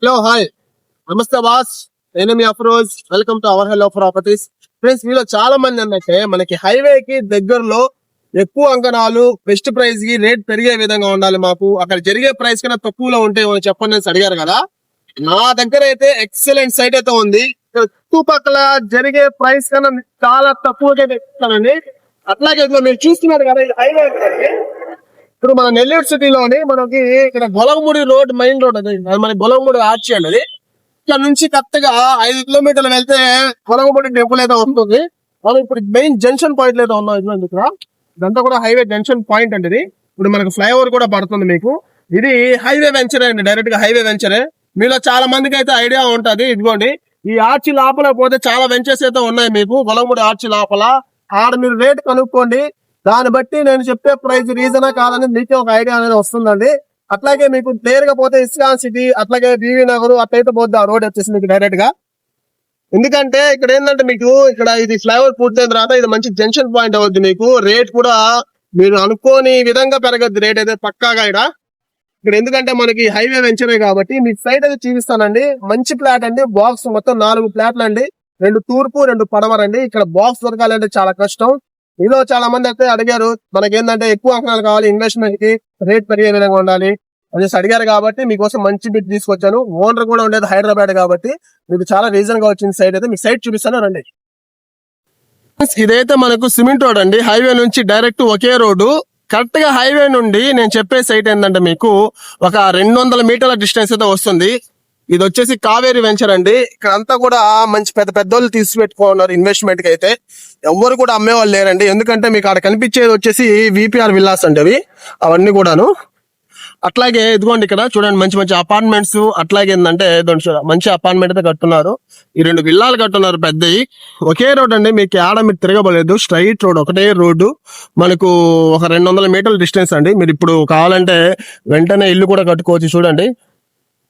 Hello hi, నమస్తే boss. నేను మీ Afroz. Welcome to our hello properties. Friends, మీలో చాలా మంది ఏంటంటే మనకి హైవే కి దగ్గరలో ఎక్కువ అంకణాలు, బెస్ట్ ప్రైస్ కి రేట్ పెరిగే విధంగా ఉండాలి, మాకు అక్కడ జరిగే ప్రైస్ కన్నా తక్కువలో ఉంటే చెప్పండి అని అడిగారు కదా. నా దగ్గర అయితే ఎక్సలెంట్ సైట్ అయితే ఉంది. చుట్టుపక్కల జరిగే ప్రైస్ కన్నా చాలా తక్కువగా ఇస్తానండి. అట్లాగే ఇదిగో మీరు చూస్తున్నారు కదా, ఇది హైవే. ఇప్పుడు మన నెల్లూరు సిటీలోని మనకి ఇక్కడ గొలగముడి రోడ్, మెయిన్ రోడ్ అది మన గొలగముడి ఆర్చి అండి. అది ఇక్కడ నుంచి కరెక్ట్గా 5 కిలోమీటర్లు వెళ్తే గొలగముడి టెంపుల్ అయితే ఉంటుంది. మనం ఇప్పుడు మెయిన్ జంక్షన్ పాయింట్ అయితే ఉన్నాం. ఇదిగోండి ఇక్కడ ఇదంతా కూడా హైవే జంక్షన్ పాయింట్ అండి. ఇది ఇప్పుడు మనకు ఫ్లైఓవర్ కూడా పడుతుంది మీకు. ఇది హైవే వెంచరే అండి, డైరెక్ట్ గా హైవే వెంచరే. మీలో చాలా మందికి అయితే ఐడియా ఉంటది. ఇదిగోండి ఈ ఆర్చి లోపల పోతే చాలా వెంచర్స్ అయితే ఉన్నాయి మీకు గొలగముడి ఆర్చి లోపల. ఆడ మీరు రేట్ కనుక్కోండి, దాన్ని బట్టి నేను చెప్పే ప్రైస్ రీజనా కాదని మీకే ఒక ఐడియా అనేది వస్తుందండి. అట్లాగే మీకు క్లియర్ గా పోతే ఇస్కాన్ సిటీ, అట్లాగే బీవీ నగర్ అట్లయితే పోద్ది ఆ రోడ్ వచ్చేసి మీకు డైరెక్ట్ గా. ఎందుకంటే ఇక్కడ ఏంటంటే మీకు ఇక్కడ ఇది ఫ్లైఓవర్ పూర్తయిన తర్వాత ఇది మంచి జంక్షన్ పాయింట్ అవుద్ది. మీకు రేట్ కూడా మీరు అనుకోని విధంగా పెరగద్ది రేట్ అయితే పక్కాగా ఇక్కడ ఎందుకంటే మనకి హైవే వెంచరే కాబట్టి మీకు సైట్ అయితే చూపిస్తానండి. మంచి ప్లాట్ అండి, బాక్స్ మొత్తం 4 ప్లాట్లు అండి. 2 తూర్పు 2 పడమరండి. ఇక్కడ బాక్స్ దొరకాలంటే చాలా కష్టం. మీలో చాలా మంది అయితే అడిగారు, మనకేంటంటే ఎక్కువ అంకణాలు కావాలి, ఇన్వెస్ట్మెంట్ కి రేట్ పెరిగే విధంగా ఉండాలి అనేసి అడిగారు కాబట్టి మీకోసం మంచి బిట్ తీసుకొచ్చాను. ఓనర్ కూడా ఉండేది హైదరాబాద్ కాబట్టి మీకు చాలా రీజన్ గా వచ్చింది సైట్ అయితే. మీకు సైట్ చూపిస్తాను రండి. ఇదైతే మనకు సిమెంట్ రోడ్ అండి. హైవే నుంచి డైరెక్ట్ ఒకే రోడ్డు. కరెక్ట్ గా హైవే నుండి నేను చెప్పే సైట్ ఏంటంటే మీకు ఒక 200 మీటర్ల డిస్టెన్స్ అయితే వస్తుంది. ఇది వచ్చేసి కావేరి వెంచర్ అండి. ఇక్కడ అంతా కూడా మంచి పెద్ద పెద్దోళ్ళు తీసి పెట్టుకున్నారు ఇన్వెస్ట్మెంట్ కి అయితే. ఎవరు కూడా అమ్మేవాళ్ళు లేరండి. ఎందుకంటే మీకు అక్కడ కనిపించేది వచ్చేసి విపిఆర్ విల్లాస్ అండి అవి, అవన్నీ కూడాను. అట్లాగే ఇదిగోండి ఇక్కడ చూడండి మంచి మంచి అపార్ట్మెంట్స్. అట్లాగే ఏంటంటే మంచి అపార్ట్మెంట్ అయితే కట్టున్నారు. ఈ 2 విల్లాలు కట్టున్నారు పెద్దవి. ఒకే రోడ్ అండి, మీకు ఆడ మీరు తిరగబోలేదు. స్ట్రైట్ రోడ్, ఒకటే రోడ్డు. మనకు ఒక 200 మీటర్ల డిస్టెన్స్ అండి. మీరు ఇప్పుడు కావాలంటే వెంటనే ఇల్లు కూడా కట్టుకోవచ్చు. చూడండి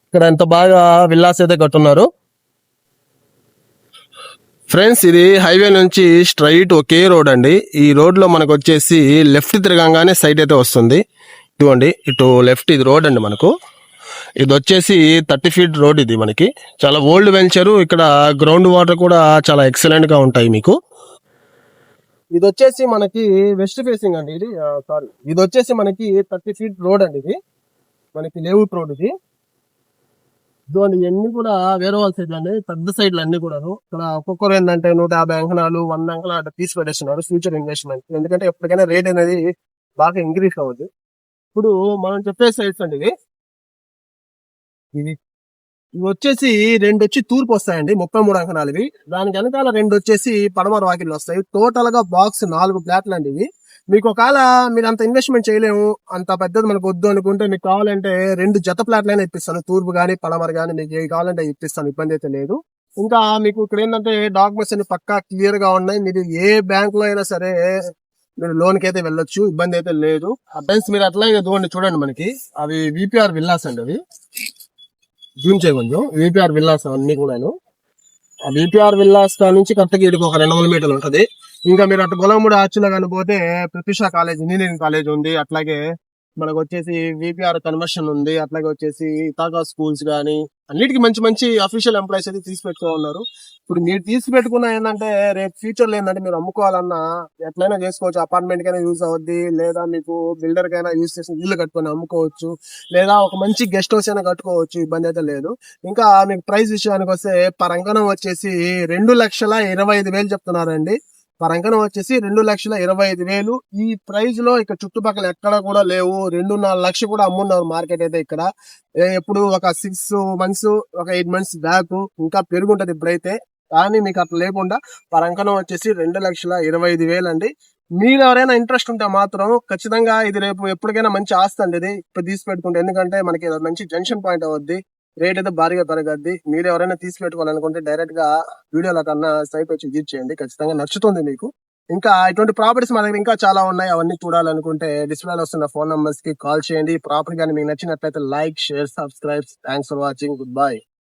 ఇక్కడ ఎంత బాగా విల్లాస్ అయితే కట్టున్నారు. ఫ్రెండ్స్, ఇది హైవే నుంచి స్ట్రైట్ ఒకే రోడ్ అండి. ఈ రోడ్ లో మనకు వచ్చేసి లెఫ్ట్ తిరగంగానే సైట్ అయితే వస్తుంది. ఇదిగోండి ఇటు లెఫ్ట్, ఇది రోడ్ అండి మనకు. ఇది వచ్చేసి 30 ఫీట్ రోడ్. ఇది మనకి చాలా ఓల్డ్ వెంచరు. ఇక్కడ గ్రౌండ్ వాటర్ కూడా చాలా ఎక్సలెంట్ గా ఉంటాయి మీకు. ఇది వచ్చేసి మనకి వెస్ట్ ఫేసింగ్ అండి. ఇది వచ్చేసి మనకి 30 ఫీట్ రోడ్ అండి. ఇది మనకి లేఅవుట్ రోడ్. ఇది ఇదిగోండి ఇవన్నీ కూడా వేరే వాళ్ళ సైడ్లు అండి, పెద్ద సైడ్లు అన్ని కూడాను. ఇక్కడ ఒక్కొక్కరు ఏంటంటే 150 అంకణాలు 100 అంకణాలు అట్లా తీసి పెట్టేస్తున్నారు ఫ్యూచర్ ఇన్వెస్ట్మెంట్. ఎందుకంటే ఎప్పటికైనా రేట్ అనేది బాగా ఇంక్రీజ్ అవ్వద్దు. ఇప్పుడు మనం చెప్పే సైడ్స్ అండి ఇవి ఇవి వచ్చేసి 2 వచ్చి తూర్పు వస్తాయండి, 33 అంకణాలు ఇవి. దానికి వెనకాల 2 వచ్చేసి పడమర వాకిళ్ళు వస్తాయి. టోటల్ గా బాక్స్ 4 ప్లాట్లు అండి ఇవి. మీకు ఒకవేళ మీరు అంత ఇన్వెస్ట్మెంట్ చేయలేము, అంత పెద్దది మనకు వద్దు అనుకుంటే మీకు కావాలంటే 2 జత ప్లాట్లైనా ఇప్పిస్తాను. తూర్పు గానీ పడమర గానీ మీకు ఏ కావాలంటే ఇప్పిస్తాను, ఇబ్బంది అయితే లేదు. ఇంకా మీకు ఇక్కడ ఏంటంటే డాక్యుమెంట్స్ అన్ని పక్కా క్లియర్ గా ఉన్నాయి. మీరు ఏ బ్యాంక్ లో అయినా సరే మీరు లోన్ కి అయితే వెళ్ళొచ్చు, ఇబ్బంది అయితే లేదు. అడ్వాన్స్ మీరు అట్లాగే చూడండి మనకి అవి విపిఆర్ విల్లాస్ అండి. అవి జూమ్ చేయ కొంచెం. విపిఆర్ విల్లాస్ అన్ని కూడాను. ఆ విపిఆర్ విల్లాస్ నుంచి కరెక్ట్గా ఇటుకు ఒక 200 మీటర్లు ఉంటది. ఇంకా మీరు అటు గొలగముడి ఆర్చిలో కానీ పోతే ప్రతిషా కాలేజ్, ఇంజనీరింగ్ కాలేజ్ ఉంది. అట్లాగే మనకు వచ్చేసి విపిఆర్ కన్వర్షన్ ఉంది. అట్లాగే వచ్చేసి ఇతాగా స్కూల్స్ కానీ అన్నిటికీ మంచి మంచి అఫీషియల్ ఎంప్లాయీస్ అయితే తీసి పెట్టుకోన్నారు. ఇప్పుడు మీరు తీసి పెట్టుకున్న ఏంటంటే రేపు ఫ్యూచర్ లో ఏంటంటే మీరు అమ్ముకోవాలన్నా ఎట్లయినా చేసుకోవచ్చు. అపార్ట్మెంట్ కైనా యూజ్ అవుద్ది, లేదా మీకు బిల్డర్ కైనా యూజ్ చేసి ఇల్లు కట్టుకొని అమ్ముకోవచ్చు, లేదా ఒక మంచి గెస్ట్ హౌస్ అయినా కట్టుకోవచ్చు, ఇబ్బంది అయితే లేదు. ఇంకా మీకు ప్రైస్ విషయానికి వస్తే పర్ అంకణం వచ్చేసి 2,25,000 చెప్తున్నారండి. పర్ అంకణం వచ్చేసి 2,25,000. ఈ ప్రైస్ లో ఇక్కడ చుట్టుపక్కల ఎక్కడ కూడా లేవు. 2-4 లక్షలు కూడా అమ్మున్నారు మార్కెట్ అయితే ఇక్కడ. ఎప్పుడు ఒక 6 months, ఒక 8 months బ్యాక్ ఇంకా పెరుగుంటది ఇప్పుడైతే. కానీ మీకు అట్లా లేకుండా పర్ అంకణం వచ్చేసి 2,25,000 అండి. మీరు ఎవరైనా ఇంట్రెస్ట్ ఉంటే మాత్రం ఖచ్చితంగా ఇది రేపు ఎప్పటికైనా మంచి ఆస్తి అండి. ఇది ఇప్పుడు తీసి పెట్టుకుంటే, ఎందుకంటే మనకి మంచి జంక్షన్ పాయింట్ అవుద్ది. రేట్ అయితే భారీగా పెరగద్ది. మీరు ఎవరైనా తీసి పెట్టుకోవాలనుకుంటే డైరెక్ట్ గా వీడియోలో కన్నా సైట్ వచ్చి విజిట్ చేయండి, ఖచ్చితంగా నచ్చుతుంది మీకు. ఇంకా ఇటువంటి ప్రాపర్టీస్ మా దగ్గర ఇంకా చాలా ఉన్నాయి. అవన్నీ చూడాలనుకుంటే డిస్ప్లేలో వస్తున్న ఫోన్ నంబర్స్ కి కాల్ చేయండి. ప్రాపర్టీ కానీ మీకు నచ్చినట్లయితే like, share, subscribe. Thanks for watching. Good bye.